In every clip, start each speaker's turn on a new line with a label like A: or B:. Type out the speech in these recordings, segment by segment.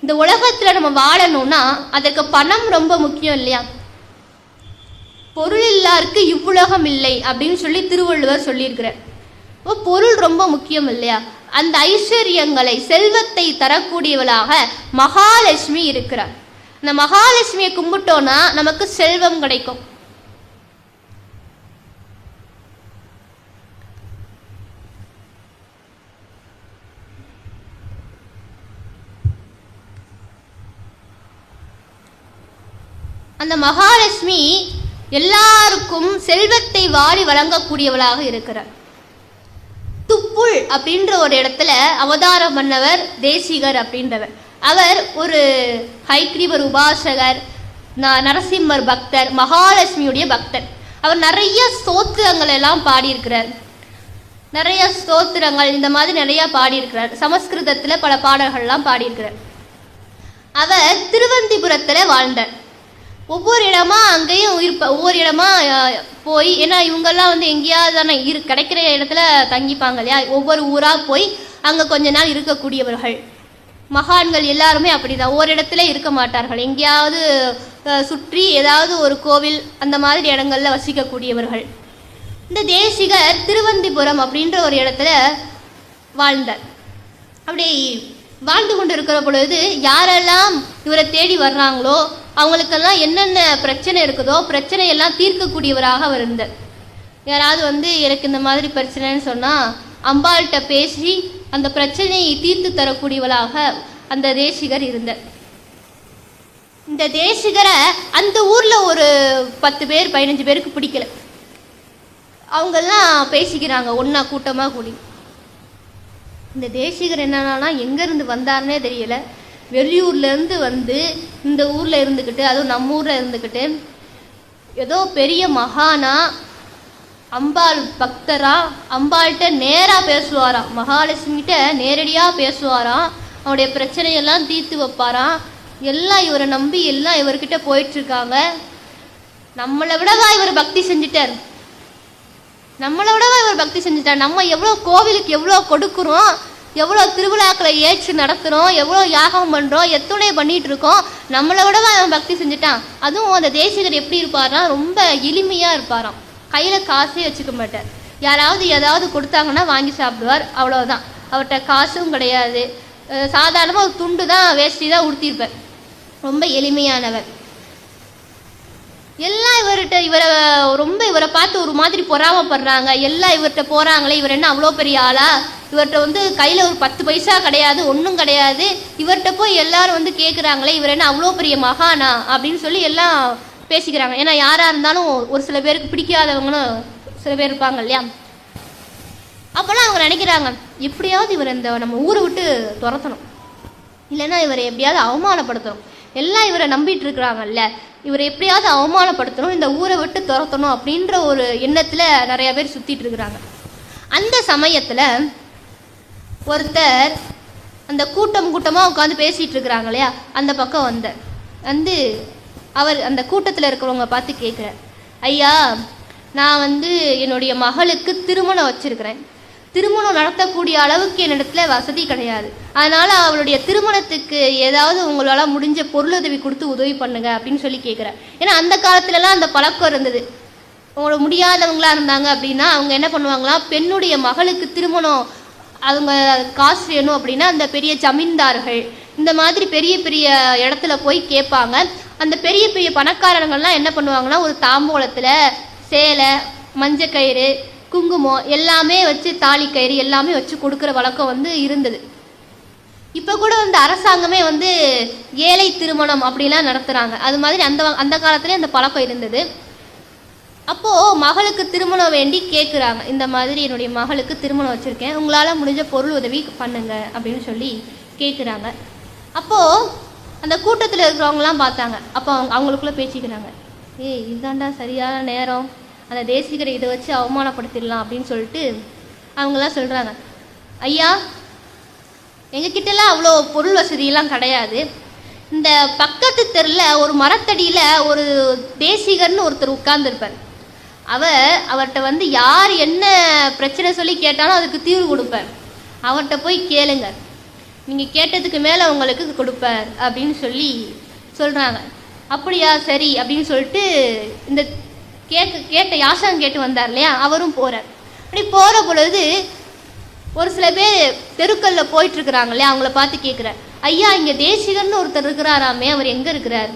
A: இந்த உலகத்தில் நம்ம வாழணும்னா அதற்கு பணம் ரொம்ப முக்கியம் இல்லையா? பொருள் இல்லாருக்கு இவ்வுலகம் இல்லை அப்படின்னு சொல்லி திருவள்ளுவர் சொல்லியிருக்கிறார். பொருள் ரொம்ப முக்கியம் இல்லையா? அந்த ஐஸ்வர்யங்களை செல்வத்தை தரக்கூடியவளாக மகாலட்சுமி இருக்கிறார். அந்த மகாலட்சுமியை கும்பிட்டோன்னா நமக்கு செல்வம் கிடைக்கும். அந்த மகாலட்சுமி எல்லாருக்கும் செல்வத்தை வாரி வழங்கக்கூடியவளாக இருக்கிறார். துப்புள் அப்படின்ற ஒரு இடத்துல அவதாரம் பண்ணவர் தேசிகர் அப்படின்றவர். அவர் ஒரு ஹைகிரீவர் உபாசகர், நரசிம்மர் பக்தர், மகாலட்சுமியுடைய பக்தர். அவர் நிறைய ஸ்தோத்திரங்கள் எல்லாம் பாடியிருக்கிறார். நிறைய ஸ்தோத்திரங்கள் இந்த மாதிரி நிறைய பாடியிருக்கிறார். சமஸ்கிருதத்தில் பல பாடல்கள்லாம் பாடியிருக்கிறார். அவர் திருவந்திபுரத்தில் வாழ்ந்தார். ஒவ்வொரு இடமா அங்கேயும் ஒவ்வொரு இடமா போய், ஏன்னா இவங்கெல்லாம் வந்து எங்கேயாவது தானே கிடைக்கிற இடத்துல தங்கிப்பாங்க இல்லையா? ஒவ்வொரு ஊராக போய் அங்கே கொஞ்ச நாள் இருக்கக்கூடியவர்கள். மகான்கள் எல்லாருமே அப்படிதான், ஒவ்வொரு இடத்துல இருக்க மாட்டார்கள். எங்கேயாவது சுற்றி ஏதாவது ஒரு கோவில் அந்த மாதிரி இடங்கள்ல வசிக்கக்கூடியவர்கள். இந்த தேசிகர் திருவந்திபுரம் அப்படின்ற ஒரு இடத்துல வாழ்ந்தார். அப்படி வாழ்ந்து கொண்டு இருக்கிற பொழுது யாரெல்லாம் இவரை தேடி வர்றாங்களோ அவங்களுக்கெல்லாம் என்னென்ன பிரச்சனை இருக்குதோ பிரச்சனையெல்லாம் தீர்க்கக்கூடியவராக அவர் இருந்தார். யாராவது வந்து எனக்கு இந்த மாதிரி பிரச்சனைன்னு சொன்னால் அம்பாள்கிட்ட பேசி அந்த பிரச்சனையை தீர்த்து தரக்கூடியவளாக அந்த தேசிகர் இருந்தார். இந்த தேசிகரை அந்த ஊரில் ஒரு 10 பேர் 15 பேருக்கு பிடிக்கல. அவங்கெல்லாம் பேசிக்கிறாங்க ஒன்றா கூட்டமாக கூடி. இந்த தேசிகர் என்னன்னா எங்கேருந்து வந்தார்னே தெரியல. வெளியூர்லேருந்து வந்து இந்த ஊரில் இருந்துக்கிட்டு, அதுவும் நம்ம ஊரில் இருந்துக்கிட்டு, ஏதோ பெரிய மகானா அம்பாள் பக்தரா அம்பாள்கிட்ட நேராக பேசுவாராம். மகாலட்சுமிகிட்ட நேரடியாக பேசுவாராம். அவருடைய பிரச்சனையெல்லாம் தீர்த்து வைப்பாராம். எல்லாம் இவரை நம்பி எல்லாம் இவர்கிட்ட போயிட்டுருக்காங்க. நம்மளை விடவா இவர் பக்தி செஞ்சுட்டார், நம்ம எவ்வளோ கோவிலுக்கு எவ்வளோ கொடுக்குறோம், எவ்வளோ திருவிழாக்களை ஏற்று நடத்துகிறோம், எவ்வளோ யாகம் பண்ணுறோம், எத்தனை பண்ணிகிட்டு இருக்கோம். நம்மளை விடவா அவன் பக்தி செஞ்சுட்டான். அதுவும் அந்த தேசிகர் எப்படி இருப்பார்னா ரொம்ப எளிமையாக இருப்பாராம். கையில் காசே வச்சுக்க மாட்டார். யாராவது ஏதாவது கொடுத்தாங்கன்னா வாங்கி சாப்பிடுவார், அவ்வளோதான். அவர்கிட்ட காசும் கிடையாது. சாதாரணமாக ஒரு துண்டு தான், வேஷ்டி தான் உடுத்திருப்பார். ரொம்ப எளிமையானவர். எல்லாம் இவரை பார்த்து ஒரு மாதிரி பொறாமப்படுறாங்க. எல்லாம் இவர்கிட்ட போகிறாங்களே, இவர் என்ன அவ்வளோ பெரிய ஆளா, இவர்கிட்ட வந்து கையில் ஒரு 10 பைசா கிடையாது, ஒன்றும் கிடையாது, இவர்கிட்ட போய் எல்லாரும் வந்து கேட்குறாங்களே, இவர் என்ன அவ்வளோ பெரிய மகானா அப்படின்னு சொல்லி எல்லாம் பேசிக்கிறாங்க. ஏன்னா யாராக இருந்தாலும் ஒரு சில பேருக்கு பிடிக்காதவங்களும் சில பேர் இருப்பாங்க இல்லையா? அப்போல்லாம் அவங்க நினைக்கிறாங்க, எப்படியாவது இவர் இந்த நம்ம ஊரை விட்டு துரத்தணும், இல்லைன்னா இவரை எப்படியாவது அவமானப்படுத்தணும். எல்லாம் இவரை நம்பிட்டு இருக்கிறாங்கல்ல, இவரை எப்படியாவது அவமானப்படுத்தணும், இந்த ஊரை விட்டு துரத்தணும் அப்படின்ற ஒரு எண்ணத்தில் நிறைய பேர் சுற்றிட்டு இருக்கிறாங்க. அந்த சமயத்தில் ஒருத்தர் அந்த கூட்டமாக உட்காந்து பேசிகிட்டு இருக்கிறாங்க இல்லையா, அந்த பக்கம் வந்து அவர் அந்த கூட்டத்தில் இருக்கிறவங்க பார்த்து கேட்குறார், ஐயா நான் வந்து என்னுடைய மகளுக்கு திருமணம் வச்சுருக்கிறேன். திருமணம் நடத்தக்கூடிய அளவுக்கு என்னிடத்துல வசதி கிடையாது. அதனால் அவளுடைய திருமணத்துக்கு ஏதாவது உங்களால் முடிஞ்ச பொருளுதவி கொடுத்து உதவி பண்ணுங்க அப்படின்னு சொல்லி கேட்குறேன். ஏன்னா அந்த காலத்துலலாம் அந்த பழக்கம் இருந்தது. அவங்கள முடியாதவங்களாக இருந்தாங்க அப்படின்னா அவங்க என்ன பண்ணுவாங்களாம், பெண்ணுடைய மகளுக்கு திருமணம் அவங்க காசு வேணும் அப்படின்னா அந்த பெரிய ஜமீன்தார்கள் இந்த மாதிரி பெரிய பெரிய இடத்துல போய் கேட்பாங்க. அந்த பெரிய பெரிய பணக்காரங்கள்லாம் என்ன பண்ணுவாங்கன்னா ஒரு தாம்பூலத்தில் சேலை, மஞ்சக்கயிறு, குங்குமம் எல்லாமே வச்சு, தாலி கயிறு எல்லாமே வச்சு கொடுக்குற வழக்கம் வந்து இருந்தது. இப்போ கூட வந்து அரசாங்கமே வந்து ஏழை திருமணம் அப்படிலாம் நடத்துகிறாங்க. அது மாதிரி அந்த காலத்துலேயே அந்த பழக்கம் இருந்தது. அப்போது மகளுக்கு திருமணம் வேண்டி கேட்குறாங்க, இந்த மாதிரி என்னுடைய மகளுக்கு திருமணம் வச்சுருக்கேன், உங்களால் முடிஞ்ச பொருள் உதவி பண்ணுங்க அப்படின்னு சொல்லி கேட்குறாங்க. அப்போது அந்த கூட்டத்தில் இருக்கிறவங்களாம் பார்த்தாங்க. அப்போ அவங்களுக்குள்ளே பேசிக்கிறாங்க, இதுதாண்டா சரியான நேரம், அந்த தேசிகரை இதை வச்சு அவமானப்படுத்திடலாம் அப்படின்னு சொல்லிட்டு அவங்களாம் சொல்கிறாங்க, ஐயா எங்ககிட்டலாம் அவ்வளோ பொருள் வசதியெல்லாம் கிடையாது. இந்த பக்கத்து தெருவில் ஒரு மரத்தடியில் ஒரு தேசிகர்னு ஒருத்தர் உட்கார்ந்துருப்பார். அவர்கிட்ட வந்து யார் என்ன பிரச்சனை சொல்லி கேட்டாலும் அதுக்கு தீர்வு கொடுப்பார். அவர்கிட்ட போய் கேளுங்க. நீங்கள் கேட்டதுக்கு மேலே உங்களுக்கு கொடுப்பார் அப்படின்னு சொல்லி சொல்கிறாங்க. அப்படியா, சரி அப்படின்னு சொல்லிட்டு இந்த கேட்ட யாசகம் கேட்டு வந்தார் இல்லையா, அவரும் போகிறார். அப்படி போகிற பொழுது ஒரு சில பேர் தெருக்களில் போயிட்டுருக்குறாங்க இல்லையா, அவங்கள பார்த்து கேட்குறார், ஐயா இங்கே தேசிகர்னு ஒருத்தர் இருக்கிறாராமே, அவர் எங்கே இருக்கிறார்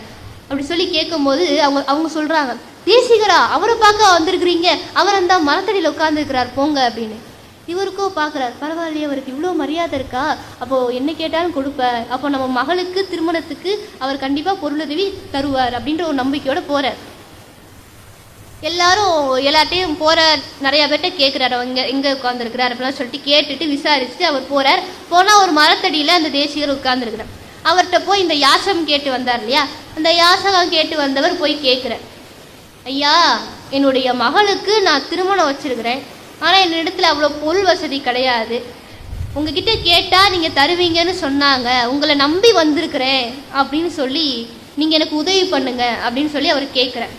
A: அப்படி சொல்லி கேட்கும்போது அவங்க சொல்கிறாங்க, தேசிகரா, அவரை பார்க்க வந்திருக்கிறீங்க, அவர் அந்த மரத்தடியில் உட்காந்துருக்கிறார் போங்க அப்படின்னு. இவருக்கோ பார்க்குறார், பரவாயில்லையே அவருக்கு இவ்வளோ மரியாதை இருக்கா, அப்போது என்ன கேட்டாலும் கொடுப்பார், அப்போ நம்ம மகளுக்கு திருமணத்துக்கு அவர் கண்டிப்பாக பொருளுதவி தருவார் அப்படின்ற ஒரு நம்பிக்கையோடு போகிறார். எல்லார்ட்டையும் போகிறார், நிறையா பேர்கிட்ட கேட்குறாரு அவங்க எங்கே உட்காந்துருக்கிறார் அப்படிலாம் சொல்லிட்டு கேட்டுட்டு விசாரிச்சுட்டு அவர் போகிறார். போனால் ஒரு மரத்தடியில் அந்த தேசிகர் உட்காந்துருக்கிறார். அவர்கிட்ட போய் இந்த யாசகம் கேட்டு வந்தார் இல்லையா, அந்த யாசகம் கேட்டு வந்தவர் போய் கேட்குறார், ஐயா என்னுடைய மகளுக்கு நான் திருமணம் வச்சுருக்கிறேன், ஆனால் என்னிடத்துல அவ்வளோ பொருள் வசதி கிடையாது, உங்ககிட்ட கேட்டால் நீங்கள் தருவீங்கன்னு சொன்னாங்க, உங்களை நம்பி வந்திருக்கிறேன் அப்படின்னு சொல்லி நீங்கள் எனக்கு உதவி பண்ணுங்க அப்படின்னு சொல்லி அவர் கேட்குறார்.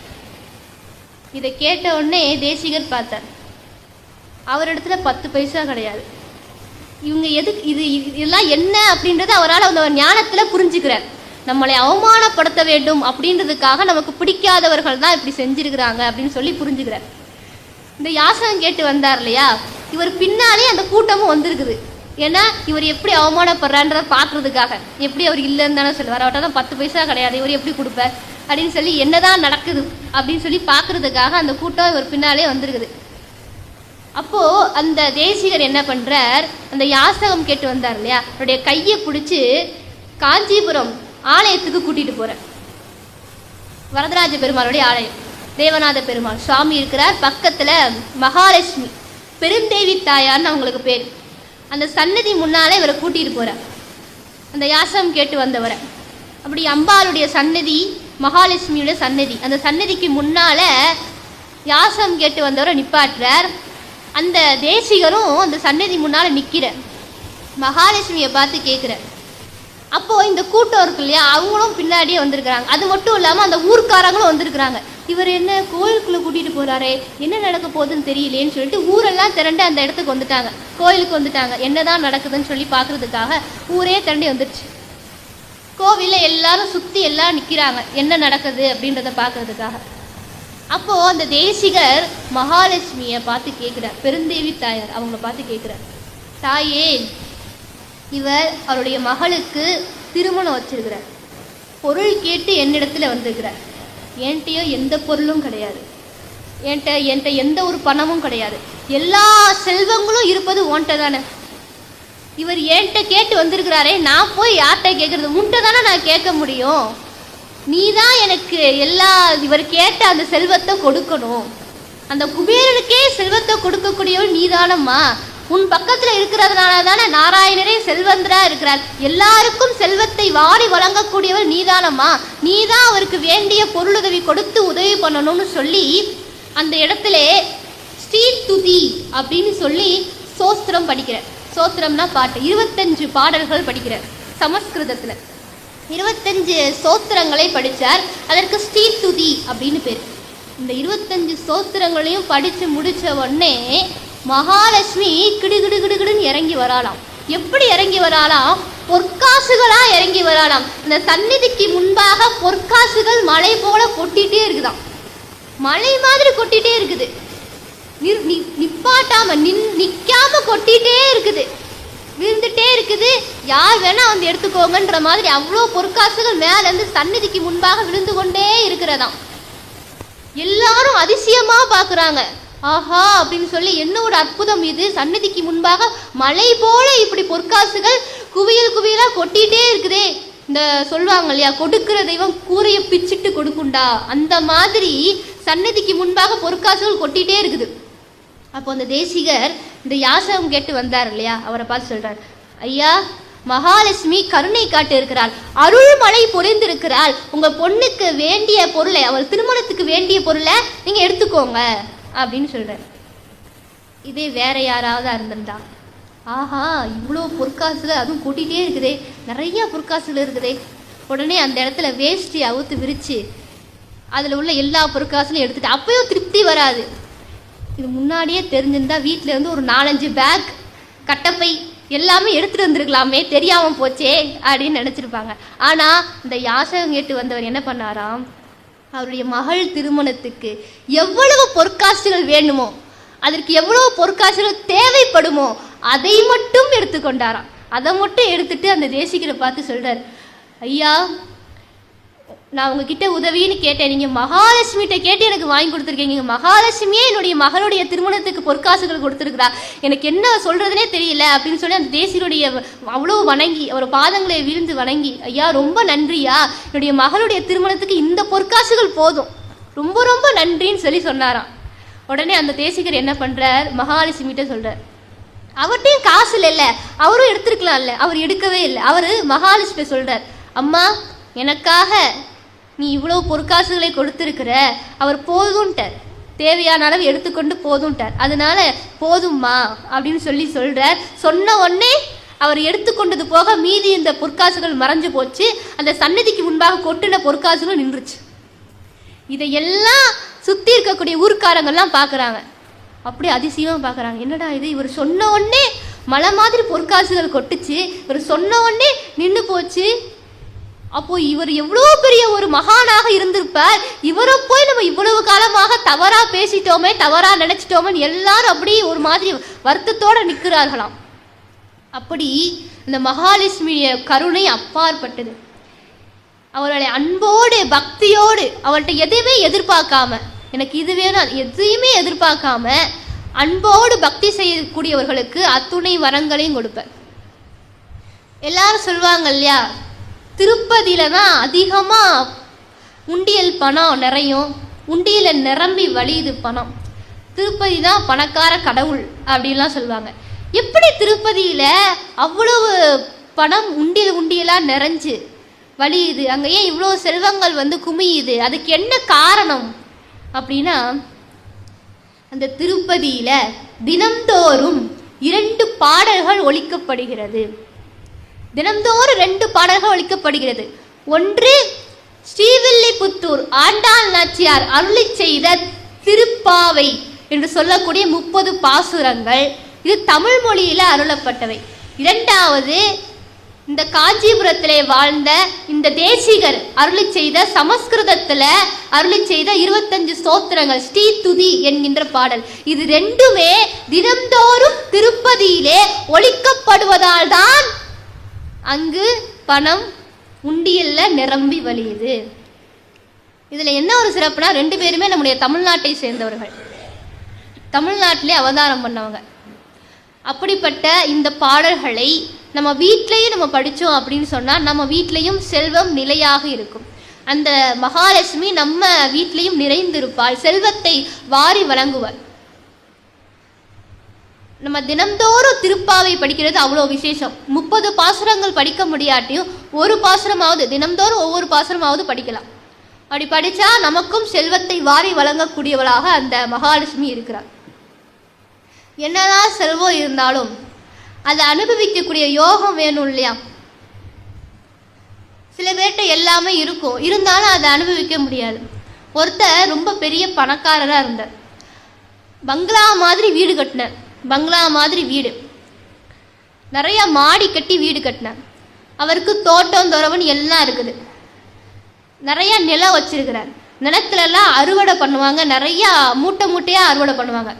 A: இதை கேட்ட உடனே தேசிகர் பார்த்தார், அவரிடத்துல 10 பைசா கிடையாது. இவங்க எதுக்கு இதெல்லாம் என்ன அப்படின்றது அவரால் அந்த ஞானத்தில் புரிஞ்சுக்கிறார். நம்மளை அவமானப்படுத்த வேண்டும் அப்படின்றதுக்காக நமக்கு பிடிக்காதவர்கள் தான் இப்படி செஞ்சிருக்கிறாங்க அப்படின்னு சொல்லி புரிஞ்சுக்கிறார். இந்த யாசகம் கேட்டு வந்தார் இல்லையா, இவர் பின்னாலே அந்த கூட்டமும் வந்திருக்குது. ஏன்னா இவர் எப்படி அவமானப்படுறான்றத பார்க்கறதுக்காக, எப்படி அவர் இல்லைன்னு தானே சொல்லுவார், அவர்கிட்ட தான் 10 பைசா கிடையாது, இவர் எப்படி கொடுப்பார் அப்படின்னு சொல்லி என்னதான் நடக்குது அப்படின்னு சொல்லி பார்க்கறதுக்காக அந்த கூட்டம் இவர் பின்னாலே வந்திருக்குது. அப்போது அந்த தேசிகர் என்ன பண்ணுறார், அந்த யாசகம் கேட்டு வந்தார் இல்லையா, அவருடைய கையை பிடிச்சி காஞ்சிபுரம் ஆலயத்துக்கு கூட்டிகிட்டு போகிறார். வரதராஜ பெருமாளுடைய ஆலயம், தேவநாத பெருமாள் சுவாமி இருக்கிறார். பக்கத்தில் மகாலட்சுமி பெருந்தேவி தாயார்னு அவங்களுக்கு பேர். அந்த சன்னதி முன்னாலே இவரை கூட்டிகிட்டு போகிறார், அந்த யாசகம் கேட்டு வந்தவரை. அப்படி அம்பாளுடைய சன்னதி, மகாலட்சுமியோட சன்னதி, அந்த சன்னதிக்கு முன்னால் யாசகம் கேட்டு வந்தவரை நிப்பாட்டுறார். அந்த தேசிகரும் அந்த சன்னதி முன்னால் நிற்கிறார். மகாலட்சுமியை பார்த்து கேட்குறார். அப்போது இந்த கூட்டம் இருக்கு இல்லையா, அவங்களும் பின்னாடியே வந்திருக்கிறாங்க. அது மட்டும் இல்லாமல் அந்த ஊர்க்காரங்களும் வந்திருக்கிறாங்க. இவர் என்ன கோயிலுக்குள்ளே கூட்டிகிட்டு போகிறாரே, என்ன நடக்க போகுதுன்னு தெரியலேன்னு சொல்லிட்டு ஊரெல்லாம் திரண்டு அந்த இடத்துக்கு வந்துட்டாங்க, கோயிலுக்கு வந்துட்டாங்க. என்னதான் நடக்குதுன்னு சொல்லி பார்க்குறதுக்காக ஊரே திரண்டி வந்துடுச்சு. கோவிலில் எல்லாரும் சுற்றி எல்லாம் நிற்கிறாங்க, என்ன நடக்குது அப்படின்றத பார்க்கறதுக்காக. அப்போது அந்த தேசிகர் மகாலட்சுமியை பார்த்து கேட்குறார், பெருந்தேவி தாயார் அவங்கள பார்த்து கேட்குறார், தாயே இவர் அவருடைய மகளுக்கு திருமணம் வச்சிருக்கிறார், பொருள் கேட்டு என்னிடத்துல வந்திருக்கிறார், என்கிட்டயோ எந்த பொருளும் கிடையாது, என்கிட்ட எந்த ஒரு பணமும் கிடையாது, எல்லா செல்வங்களும் இருப்பது உன்கிட்ட தானே, இவர் என்கிட்ட கேட்டு வந்திருக்கிறாரே, நான் போய் யார்கிட்ட கேட்கறது, உன்கிட்ட தானே நான் கேட்க முடியும், நீ தான் எனக்கு எல்லா இவர் கேட்ட அந்த செல்வத்தை கொடுக்கணும், அந்த குபேரனுக்கே செல்வத்தை கொடுக்கக்கூடியவள் நீ தானம்மா, உன் பக்கத்தில் இருக்கிறதுனால தானே நாராயணரே செல்வந்தரா இருக்கிறார், எல்லாருக்கும் செல்வத்தை வாரி வழங்கக்கூடியவள் நீதானம்மா, நீ தான் அவருக்கு வேண்டிய பொருளுதவி கொடுத்து உதவி பண்ணணும்னு சொல்லி அந்த இடத்துல ஸ்ரீ துதி அப்படின்னு சொல்லி சோஸ்திரம் படிக்கிறார். சோஸ்திரம்னா பாட்டு, 25 பாடல்கள் படிக்கிறார் சமஸ்கிருதத்தில். 25 சோஸ்திரங்களை படித்தார், அதற்கு ஸ்ரீ துதி அப்படின்னு பேர். இந்த 25 சோஸ்திரங்களையும் படித்து முடித்த உடனே மகாலட்சுமி கிடுகிடுன்னு இறங்கி வராலாம். எப்படி இறங்கி வராலாம், பொற்காசுகளா இறங்கி வராலாம். இந்த சந்நிதிக்கு முன்பாக பொற்காசுகள் மழை போல கொட்டிட்டே இருக்குதாம், மழை மாதிரி கொட்டிட்டே இருக்குது, நிப்பாட்டாம நிக்காம கொட்டிட்டே இருக்குது, விழுந்துட்டே இருக்குது, யார் வேணா வந்து எடுத்துக்கோங்கன்ற மாதிரி அவ்வளோ பொற்காசுகள் மேல இருந்து சந்நிதிக்கு முன்பாக விழுந்து கொண்டே இருக்கிறதாம். எல்லாரும் அதிசயமா பாக்குறாங்க, ஆஹா அப்படின்னு சொல்லி என்னோட அற்புதம் இது, சன்னதிக்கு முன்பாக மலை போல இப்படி பொற்காசுகள் குவியல் குவியலா கொட்டிட்டே இருக்குதே. இந்த சொல்லுவாங்க இல்லையா, கொடுக்கிற தெய்வம் கூரையை பிச்சுட்டு கொடுக்குண்டா, அந்த மாதிரி சன்னதிக்கு முன்பாக பொற்காசுகள் கொட்டிட்டே இருக்குது. அப்போ அந்த தேசிகர் இந்த யாசகம் கேட்டு வந்தார் இல்லையா, அவரை பார்த்து சொல்றார், ஐயா மகாலட்சுமி கருணை காட்டு இருக்கிறாள், அருள்மழை பொழிந்திருக்கிறாள், உங்க பொண்ணுக்கு வேண்டிய பொருளை, அவள் திருமணத்துக்கு வேண்டிய பொருளை நீங்க எடுத்துக்கோங்க அப்படின்னு சொல்றாரு. இதே வேற யாராவது இருந்திருந்தா, ஆஹா இவ்வளோ பொற்காசுகள் அதுவும் கூட்டிகிட்டே இருக்குதே, நிறைய பொற்காசுகள் இருக்குதே, உடனே அந்த இடத்துல வேஷ்டி அவுத்து விரிச்சு அதில் உள்ள எல்லா பொற்காசுலையும் எடுத்துட்டு, அப்பயும் திருப்தி வராது. இது முன்னாடியே தெரிஞ்சிருந்தா வீட்டில் இருந்து ஒரு 4-5 பேக் கட்டப்பை எல்லாமே எடுத்துட்டு வந்திருக்கலாமே, தெரியாம போச்சே அப்படின்னு நினைச்சிருப்பாங்க. ஆனா இந்த யாசகம் கேட்டு வந்தவர் என்ன பண்ணாராம், அவருடைய மகள் திருமணத்துக்கு எவ்வளவு பொற்காசுகள் வேணுமோ, அதற்கு எவ்வளவு பொற்காசுகள் தேவைப்படுமோ அதை மட்டும் எடுத்துக்கொண்டாராம். அதை மட்டும் எடுத்துட்டு அந்த தேசிகரை பார்த்து சொல்றார், ஐயா நான் உங்ககிட்ட உதவின்னு கேட்டேன், நீங்க மகாலட்சுமிகிட்ட கேட்டு எனக்கு வாங்கி கொடுத்துருக்கீங்க. மகாலட்சுமியே என்னுடைய மகளுடைய திருமணத்துக்கு பொற்காசுகள் கொடுத்துருக்குறா, எனக்கு என்ன சொல்றதுனே தெரியல அப்படின்னு சொல்லி அந்த தேசியருடைய அவ்வளோ வணங்கி அவர் பாதங்களை விழுந்து வணங்கி, ஐயா ரொம்ப நன்றியா, என்னுடைய மகளுடைய திருமணத்துக்கு இந்த பொற்காசுகள் போதும், ரொம்ப ரொம்ப நன்றின்னு சொல்லி சொன்னாராம். உடனே அந்த தேசிகர் என்ன பண்றார், மகாலட்சுமிகிட்ட சொல்றார், அவர்கிட்டையும் காசு இல்ல, அவரும் எடுத்திருக்கலாம் இல்ல, அவர் எடுக்கவே இல்லை. அவரு மகாலட்சுமி சொல்றார், அம்மா எனக்காக நீ இவ்வளவு பொற்காசுகளை கொடுத்திருக்கிற, அவர் போதும்ட்டார், தேவையான அளவு எடுத்துக்கொண்டு போதும்ட்டார், அதனால போதும்மா அப்படின்னு சொல்றார். சொன்ன உடனே அவர் எடுத்துக்கொண்டது போக மீதி இந்த பொற்காசுகள் மறைஞ்சு போச்சு. அந்த சன்னதிக்கு முன்பாக கொட்டின பொற்காசுகள் நின்றுச்சு. இதையெல்லாம் சுத்தி இருக்கக்கூடிய ஊர்க்காரங்கள்லாம் பாக்குறாங்க, அப்படி அதிசயமா பாக்குறாங்க, என்னடா இது, இவர் சொன்ன உடனே மலை மாதிரி பொற்காசுகள் கொட்டுச்சு, இவர் சொன்ன உடனே நின்று போச்சு, அப்போ இவர் எவ்வளவு பெரிய ஒரு மகானாக இருந்திருப்பார், இவரை போய் நம்ம இவ்வளவு காலமாக தவறா பேசிட்டோமே, தவறா நினைச்சிட்டோமே, எல்லாரும் அப்படி ஒரு மாதிரி வருத்தத்தோட நிற்கிறார்களாம். அப்படி இந்த மகாலட்சுமிய கருணை அப்பாற்பட்டது. அவருடைய அன்போடு பக்தியோடு அவர்கிட்ட எதுவுமே எதிர்பார்க்காம, எனக்கு இது வேணும் எதையுமே எதிர்பார்க்காம அன்போடு பக்தி செய்யக்கூடியவர்களுக்கு அத்துணை வரங்களையும் கொடுப்பார். எல்லாரும் சொல்லுவாங்க இல்லையா, திருப்பதியில தான் அதிகமா உண்டியல் பணம் நிறையும், உண்டியல நிரம்பி வழியுது பணம், திருப்பதி தான் பணக்கார கடவுள் அப்படின்லாம் சொல்லுவாங்க. எப்படி திருப்பதியில அவ்வளவு பணம் உண்டியலா நிறைஞ்சு வழியுது, அங்க ஏன் இவ்வளோ செல்வங்கள் குமியுது, அதுக்கு என்ன காரணம் அப்படின்னா, அந்த திருப்பதியில தினம்தோறும் 2 பாடல்கள் ஒலிக்கப்படுகிறது. தினம்தோறும் 2 பாடல்கள் ஒலிக்கப்படுகிறது. ஒன்று ஸ்ரீவில்லிபுத்தூர் ஆண்டாள் நாச்சியார் அருளி செய்த திருப்பாவை என்று சொல்லக்கூடிய 30 பாசுரங்கள், இது தமிழ் மொழியில அருளப்பட்டவை. இரண்டாவது இந்த காஞ்சிபுரத்திலே வாழ்ந்த இந்த தேசிகர் அருளி செய்த சமஸ்கிருதத்துல அருளி செய்த 25 ஸ்தோத்திரங்கள், ஸ்ரீ துதி என்கின்ற பாடல். இது ரெண்டுமே தினம்தோறும் திருப்பதியிலே ஒலிக்கப்படுவதால் தான் அங்கு பணம் உண்டியல்ல நிரம்பி வழியுது. இதுல என்ன ஒரு சிறப்புனா, 2 பேருமே நம்முடைய தமிழ்நாட்டை சேர்ந்தவர்கள், தமிழ்நாட்டிலே அவதாரம் பண்ணவங்க. அப்படிப்பட்ட இந்த பாடல்களை நம்ம வீட்லையும் நம்ம படித்தோம் அப்படின்னு சொன்னால் நம்ம வீட்லையும் செல்வம் நிலையாக இருக்கும். அந்த மகாலட்சுமி நம்ம வீட்லையும் நிறைந்திருப்பாள், செல்வத்தை வாரி வழங்குவாள். நம்ம தினம்தோறும் திருப்பாவை படிக்கிறது அவ்வளோ விசேஷம். 30 பாசுரங்கள் படிக்க முடியாட்டியும் ஒரு பாசுரமாவது தினம்தோறும் ஒவ்வொரு பாசுரமாவது படிக்கலாம். அப்படி படித்தா நமக்கும் செல்வத்தை வாரி வழங்கக்கூடியவளாக அந்த மகாலட்சுமி இருக்கிறார். என்னதான் செல்வம் இருந்தாலும் அதை அனுபவிக்கக்கூடிய யோகம் வேணும் இல்லையா? சில பேர்கிட்ட எல்லாமே இருக்கும், இருந்தாலும் அதை அனுபவிக்க முடியாது. ஒருத்தர் ரொம்ப பெரிய பணக்காரராக இருந்தார், பங்களா மாதிரி வீடு கட்டினார், பங்களா மாதிரி வீடு, நிறைய மாடி கட்டி வீடு கட்டினார். அவருக்கு தோட்டம் துறவன் எல்லாம் இருக்குது, நிறைய நிலம் வச்சிருக்கிறார். நிலத்துலலாம் அறுவடை பண்ணுவாங்க, நிறைய மூட்டை மூட்டையாக அறுவடை பண்ணுவாங்க.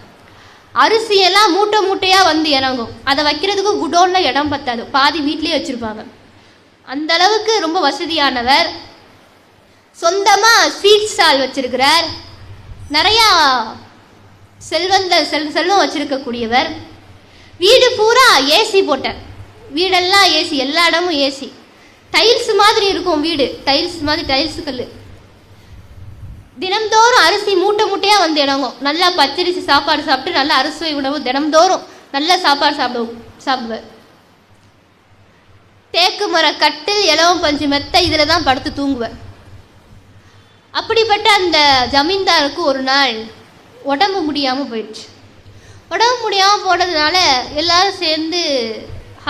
A: அரிசியெல்லாம் மூட்டை மூட்டையாக இறங்கும், அதை வைக்கிறதுக்கு குடோனில் இடம் பத்தாது, பாதி வீட்லேயே வச்சுருப்பாங்க. அந்த அளவுக்கு ரொம்ப வசதியானவர். சொந்தமாக ஸ்வீட் ஸ்டால் வச்சிருக்கிறார், நிறையா செல்வம் வச்சிருக்கக்கூடியவர். வீடு பூரா ஏசி போட்டார், வீடெல்லாம் ஏசி, எல்லா இடமும் ஏசி. டைல்ஸ் மாதிரி இருக்கும் வீடு, டைல்ஸ் மாதிரி, டைல்ஸ் கல். தினம்தோறும் அரிசி மூட்டை மூட்டையாக இறங்கும். நல்லா பச்சரிசி சாப்பாடு சாப்பிட்டு நல்லா அரிசி உணவு தினம்தோறும் நல்ல சாப்பாடு சாப்பிடுவார். தேக்கு மர கட்டில், இலவம் பஞ்சு மெத்தை, இதில் தான் படுத்து தூங்குவார். அப்படிப்பட்ட அந்த ஜமீன்தாருக்கு ஒரு நாள் உடம்பு முடியாமல் போயிடுச்சு. உடம்பு முடியாமல் போனதுனால எல்லாரும் சேர்ந்து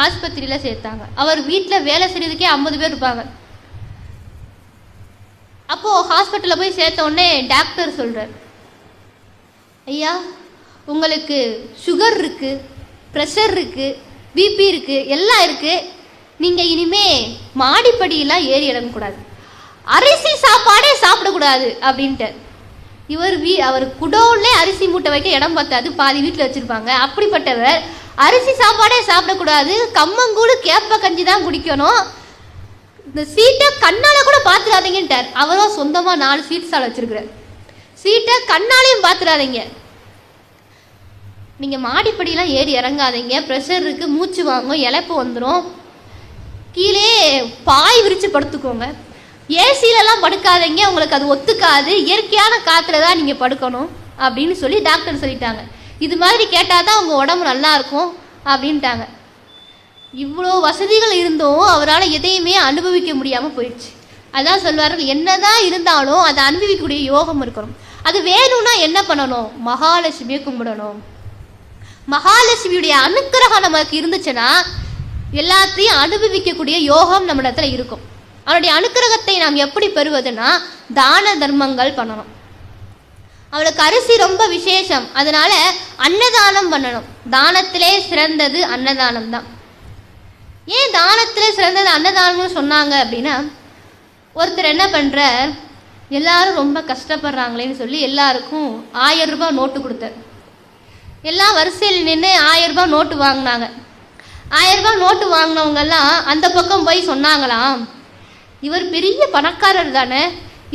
A: ஆஸ்பத்திரியில் சேர்த்தாங்க. அவர் வீட்டில் வேலை செய்யறதுக்கே 50 பேர் இருப்பாங்க. அப்போது ஹாஸ்பிட்டலில் போய் சேர்த்த உடனே டாக்டர் சொல்கிறார், ஐயா உங்களுக்கு சுகர் இருக்குது, ப்ரெஷர் இருக்குது, பிபி இருக்குது, எல்லாம் இருக்குது. நீங்கள் இனிமே மாடிப்படியெல்லாம் ஏறி இறங்கக்கூடாது, அரிசி சாப்பாடே சாப்பிடக்கூடாது அப்படின்ட்டு. அவர் குடோன்லே அரிசி மூட்டை வைக்க இடம் பார்த்தாது, பாதி வீட்டில் வச்சுருப்பாங்க. அப்படிப்பட்டவர் அரிசி சாப்பாடே சாப்பிடக்கூடாது, கம்மங்கூழு கேப்ப கஞ்சி தான் குடிக்கணும், இந்த சீட்டை கண்ணால் கூட பார்த்துடாதீங்கன்ட்டார். அவரும் சொந்தமாக 4 ஸ்வீட் ஸ்டால் வச்சுருக்கிறார். சீட்டை கண்ணாலையும் பார்த்துடாதீங்க, நீங்கள் மாடிப்படியெல்லாம் ஏறி இறங்காதீங்க, ப்ரெஷர் இருக்குது, மூச்சு வாங்கும், இழப்பு வந்துடும், கீழே பாய் விரித்து படுத்துக்கோங்க, ஏசிலலாம் படுக்காதீங்க, உங்களுக்கு அது ஒத்துக்காது, இயற்கையான காற்றுல தான் நீங்கள் படுக்கணும் அப்படின்னு சொல்லி டாக்டர் சொல்லிட்டாங்க. இது மாதிரி கேட்டால் தான் உங்கள் உடம்பு நல்லா இருக்கும் அப்படின்ட்டாங்க. இவ்வளோ வசதிகள் இருந்தும் அவரால் எதையுமே அனுபவிக்க முடியாமல் போயிடுச்சு. அதான் சொல்வார்கள், என்னதான் இருந்தாலும் அதை அனுபவிக்கக்கூடிய யோகம் இருக்கணும். அது வேணும்னா என்ன பண்ணணும்? மகாலட்சுமியை கும்பிடணும். மகாலட்சுமியுடைய அனுக்கிரகம் நமக்கு இருந்துச்சுன்னா எல்லாத்தையும் அனுபவிக்கக்கூடிய யோகம் நம்ம இடத்துல இருக்கும். அவளுடைய அனுக்கிரகத்தை நாம் எப்படி பெறுவதுன்னா தான தர்மங்கள் பண்ணணும். அவளுக்கு அரிசி ரொம்ப விசேஷம், அதனால அன்னதானம் பண்ணணும். தானத்திலே சிறந்தது அன்னதானம் தான். ஏன் தானத்திலே சிறந்தது அன்னதானம்னு சொன்னாங்க அப்படின்னா, ஒருத்தர் என்ன பண்ணுற, எல்லாரும் ரொம்ப கஷ்டப்படுறாங்களேன்னு சொல்லி எல்லாருக்கும் 1000 ரூபாய் நோட்டு கொடுத்தார். எல்லாம் வரிசையில் நின்று 1000 ரூபாய் நோட்டு வாங்கினாங்க. 1000 ரூபாய் நோட்டு வாங்கினவங்கெல்லாம் அந்த பக்கம் போய் சொன்னாங்களாம், இவர் பெரிய பணக்காரர் தானே,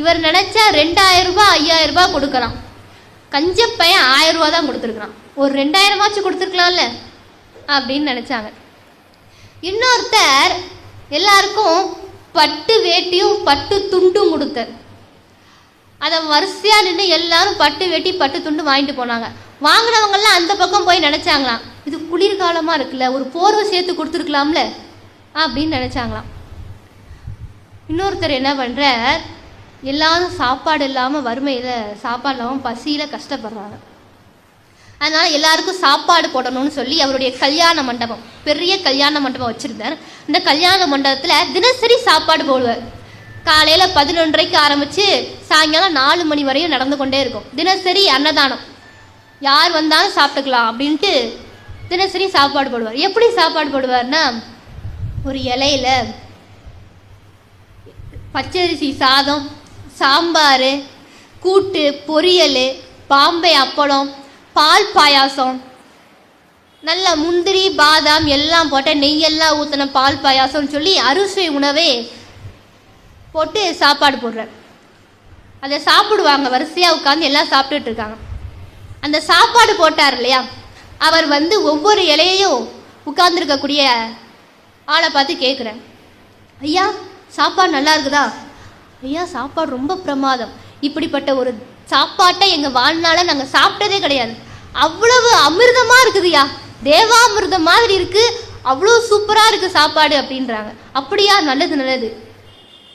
A: இவர் நினச்சா 2000 ரூபாய் 5000 ரூபாய் கொடுக்கலாம், கஞ்ச பையன் 1000 ரூபா தான் கொடுத்துருக்குறான், ஒரு 2000 கொடுத்துருக்கலாம்ல அப்படின்னு நினச்சாங்க. இன்னொருத்தர் எல்லாருக்கும் பட்டு வேட்டியும் பட்டு துண்டும் கொடுத்தார். அதை வரிசையாக நின்று எல்லாரும் பட்டு வேட்டி பட்டு துண்டு வாங்கிட்டு போனாங்க. வாங்கினவங்கெல்லாம் அந்த பக்கம் போய் நினச்சாங்களாம், இது குளிர்காலமாக இருக்குல்ல, ஒரு போர்வை சேர்த்து கொடுத்துருக்கலாம்ல அப்படின்னு நினச்சாங்களாம். இன்னொருத்தர் என்ன பண்ணுறார், எல்லாரும் சாப்பாடு இல்லாமல் வறுமையில், சாப்பாடு இல்லாமல் பசியில் கஷ்டப்படுறாங்க. அதனால் எல்லாருக்கும் சாப்பாடு போடணும்னு சொல்லி அவருடைய கல்யாண மண்டபம், பெரிய கல்யாண மண்டபம் வச்சுருந்தார். இந்த கல்யாண மண்டபத்தில் தினசரி சாப்பாடு போடுவார். காலையில் 11:30க்கு ஆரம்பித்து சாயங்காலம் 4 மணி வரையும் நடந்து கொண்டே இருக்கும். தினசரி அன்னதானம், யார் வந்தாலும் சாப்பிட்டுக்கலாம் அப்படின்ட்டு தினசரி சாப்பாடு போடுவார். எப்படி சாப்பாடு போடுவார்னா, ஒரு இலையில பச்சரிசி சாதம், சாம்பார், கூட்டு, பொரியல், பாம்பே அப்பளம், பால் பாயாசம், நல்ல முந்திரி பாதாம் எல்லாம் போட்ட நெய்யெல்லாம் ஊற்றின பால் பாயாசம்னு சொல்லி அறுசுவை உணவே போட்டு சாப்பாடு போடுறார். அதை சாப்பிடுவாங்க, வரிசையாக உட்காந்து எல்லாம் சாப்பிட்டுட்டு இருக்காங்க. அந்த சாப்பாடு போட்டார் இல்லையா, அவர் வந்து ஒவ்வொரு இலையையும் உட்கார்ந்துருக்கக்கூடிய ஆளை பார்த்து கேட்குறேன், ஐயா சாப்பாடு நல்லா இருக்குதா? ஐயா சாப்பாடு ரொம்ப பிரமாதம், இப்படிப்பட்ட ஒரு சாப்பாட்டை எங்கள் வாழ்நாள நாங்கள் சாப்பிட்டதே கிடையாது, அவ்வளவு அமிர்தமாக இருக்குதுயா, தேவாமிர்தம் மாதிரி இருக்குது, அவ்வளோ சூப்பராக இருக்குது சாப்பாடு அப்படின்றாங்க. அப்படியா, நல்லது நல்லது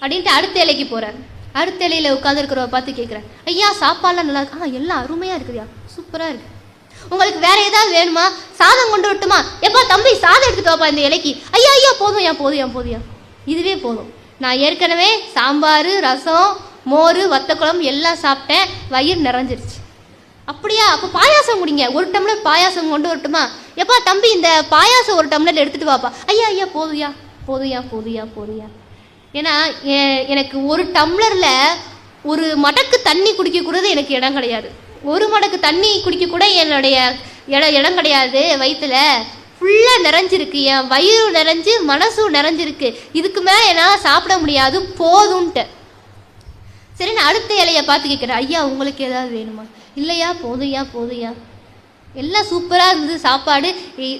A: அப்படின்ட்டு அடுத்த இலைக்கு போகிறார். அடுத்த இலையில் உட்காந்துருக்கிறவ பார்த்து கேட்குறேன், ஐயா சாப்பாடுலாம் நல்லா இருக்கு? எல்லாம் அருமையாக இருக்குதுயா, சூப்பராக இருக்குது, உங்களுக்கு வேற ஏதாவது வேணுமா? சாதம் கொண்டு விட்டுமா? எப்பா தம்பி சாதம் எடுத்துட்டு வாப்பா இந்த இலைக்கு. ஐயா ஐயா போதும் போதும், இதுவே போதும், நான் ஏற்கனவே சாம்பார், ரசம், மோர், வத்தக்குழம்பு எல்லாம் சாப்பிட்டேன், வயிறு நிறைஞ்சிருச்சு. அப்படியா, அப்போ பாயாசம் குடிங்க, 1 டம்ளர் பாயாசம் கொண்டு வரட்டுமா? எப்பா தம்பி இந்த பாயாசம் 1 டம்ளர் எடுத்துகிட்டு வாப்பா. ஐயா ஐயா போதுயா. ஏன்னா எனக்கு 1 டம்ளரில் 1 மடக்கு தண்ணி குடிக்கக்கூடாது, எனக்கு இடம் கிடையாது. 1 மடக்கு தண்ணி குடிக்க கூட என்னுடைய இடம் கிடையாது. வயிற்றுல ஃபுல்லாக நிறைஞ்சிருக்கு, என் வயிறு நிறைஞ்சு மனசும் நிறைஞ்சிருக்கு, இதுக்கு மேலே என்னால் சாப்பிட முடியாது, போதும்ன்ட்டு. சரி, நான் அடுத்த இலையை பார்த்து கேட்குறேன், ஐயா உங்களுக்கு ஏதாவது வேணுமா? இல்லையா, போதுயா, எல்லாம் சூப்பராக இருந்தது சாப்பாடு,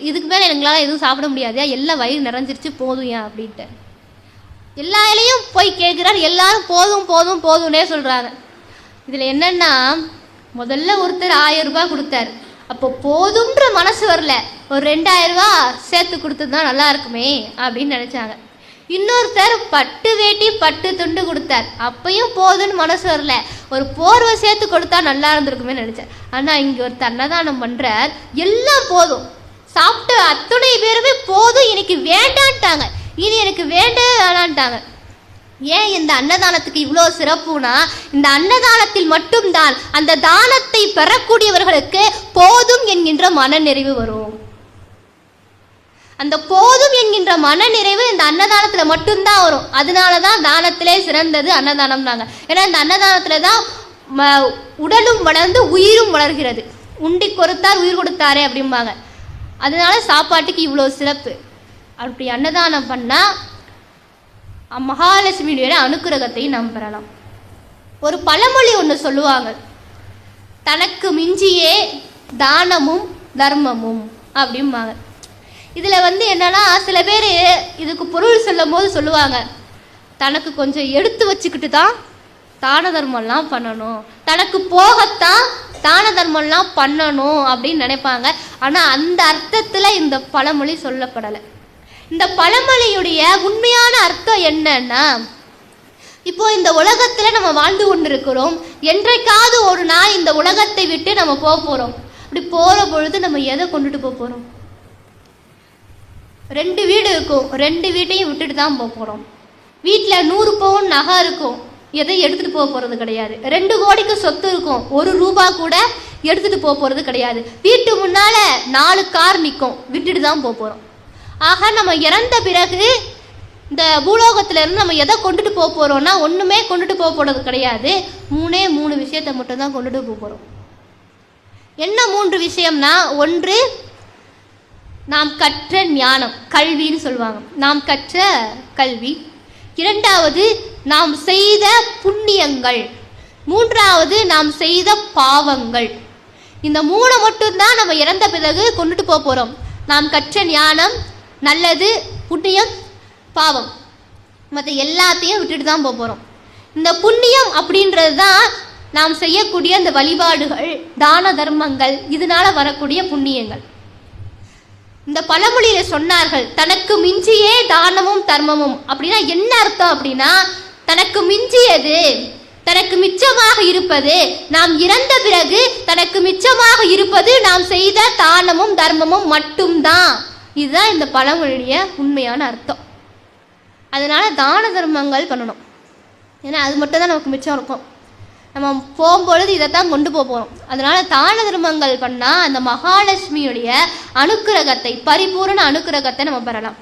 A: இதுக்கு மேலே எங்களால் எதுவும் சாப்பிட முடியாதுயா, எல்லாம் வயிறு நிறைஞ்சிருச்சு, போதுயா அப்படின்ட்டு. எல்லா இலையும் போய் கேட்குறாரு, எல்லாரும் போதும்னே சொல்கிறாங்க. இதில் என்னென்னா, முதல்ல ஒருத்தர் 1000 ரூபாய் கொடுத்தாரு, அப்போ போதுன்ற மனசு வரல, ஒரு 2000 ரூபாய் சேர்த்து கொடுத்தது நல்லா இருக்குமே அப்படின்னு நினச்சாங்க. இன்னொருத்தர் பட்டு வேட்டி பட்டு துண்டு கொடுத்தார், அப்பையும் போதுன்னு மனசு வரல, ஒரு போர்வை சேர்த்து கொடுத்தா நல்லா இருந்திருக்குமே நினச்சேன். ஆனால் இங்கே ஒரு அன்னதானம் பண்ணுறார், எல்லாம் போதும், சாப்பிட்டு அத்தனை பேருமே போதும், எனக்கு வேண்டான்ட்டாங்க, இனி எனக்கு வேண்டான்ட்டாங்க. ஏன் இந்த அன்னதானத்துக்கு இவ்வளோ சிறப்புனா, இந்த அன்னதானத்தில் மட்டும்தான் அந்த தானத்தை பெறக்கூடியவர்களுக்கு போதும் என்கின்ற மனநிறைவு வரும். அந்த போதும் என்கின்ற மன நிறைவு இந்த அன்னதானத்துல மட்டும்தான் வரும். அதனாலதான் தானத்திலே சிறந்தது அன்னதானம் தாங்க. ஏன்னா இந்த அன்னதானத்துலதான் உடலும் வளர்ந்து உயிரும் வளர்கிறது. உண்டி கொடுத்தார் உயிர் கொடுத்தாரே அப்படிம்பாங்க. அதனால சாப்பாட்டுக்கு இவ்வளோ சிறப்பு. அப்படி அன்னதானம் பண்ணா மகாலட்சுமியுடைய அனுக்கிரகத்தை நாம் பெறலாம். ஒரு பழமொழி ஒன்று சொல்லுவாங்க, தனக்கு மிஞ்சியே தானமும் தர்மமும் அப்படிம்பாங்க. இதில் என்னன்னா சில பேர் இதுக்கு பொருள் சொல்லும் போது சொல்லுவாங்க, தனக்கு கொஞ்சம் எடுத்து வச்சுக்கிட்டு தான் தான தர்மம்லாம் பண்ணணும், தனக்கு போகத்தான் தான தர்மம்லாம் பண்ணணும் அப்படின்னு நினைப்பாங்க. ஆனால் அந்த அர்த்தத்தில் இந்த பழமொழி சொல்லப்படலை. இந்த பழமொழியுடைய உண்மையான அர்த்தம் என்னன்னா, இப்போ இந்த உலகத்தில் நம்ம வாழ்ந்து கொண்டிருக்கிறோம். என்றைக்காவது ஒரு நாள் இந்த உலகத்தை விட்டு நம்ம போக போகிறோம். அப்படி போகிற பொழுது நம்ம எதை கொண்டுட்டு போக போகிறோம்? 2 வீடு இருக்கும், 2 வீட்டையும் விட்டுட்டு தான் போக போகிறோம். வீட்டில் 100 பவுன் நகை இருக்கும், எதை எடுத்துகிட்டு போக போகிறது கிடையாது. 2 கோடிக்கு சொத்து இருக்கும், 1 ரூபா கூட எடுத்துகிட்டு போக போகிறது கிடையாது. வீட்டு முன்னால் 4 கார் நிற்கும், விட்டுட்டு தான் போக போகிறோம். ஆக நம்ம இறந்த பிறகு இந்த பூலோகத்திலேருந்து நம்ம எதை கொண்டுட்டு போக போகிறோம்னா ஒன்றுமே கொண்டுட்டு போக போகிறது கிடையாது. 3 விஷயத்தை மட்டும்தான் கொண்டுட்டு போக போகிறோம். என்ன 3 விஷயம்னா, ஒன்று நாம் கற்ற ஞானம், கல்வின்னு சொல்லுவாங்க, நாம் கற்ற கல்வி. 2வது நாம் செய்த புண்ணியங்கள். 3வது நாம் செய்த பாவங்கள். இந்த 3 மட்டும்தான் நம்ம இறந்த பிறகு கொண்டுட்டு போக போகிறோம். நாம் கற்ற ஞானம், நல்லது, புண்ணியம், பாவம். மற்ற எல்லாத்தையும் விட்டுட்டு தான் போக போகிறோம். இந்த புண்ணியம் அப்படின்றது தான் நாம் செய்யக்கூடிய இந்த வழிபாடுகள், தான தர்மங்கள், இதனால வரக்கூடிய புண்ணியங்கள். இந்த பழமொழியில சொன்னார்கள், தனக்கு மிஞ்சியே தானமும் தர்மமும். அப்படின்னா என்ன அர்த்தம் அப்படின்னா, தனக்கு மிஞ்சியது, தனக்கு மிச்சமாக இருப்பது, நாம் இறந்த பிறகு தனக்கு மிச்சமாக இருப்பது நாம் செய்த தானமும் தர்மமும் மட்டும்தான். இதுதான் இந்த பழமொழிய உண்மையான அர்த்தம். அதனால தான தர்மங்கள் பண்ணணும். ஏன்னா அது மட்டும் தான் நமக்கு மிச்சம் இருக்கும். நம்ம போகும்பொழுது இதைத்தான் கொண்டு போக போகிறோம். அதனால தான தர்மங்கள் பண்ணால் அந்த மகாலட்சுமியுடைய அனுக்கிரகத்தை, பரிபூரண அனுக்கிரகத்தை நம்ம பெறலாம்.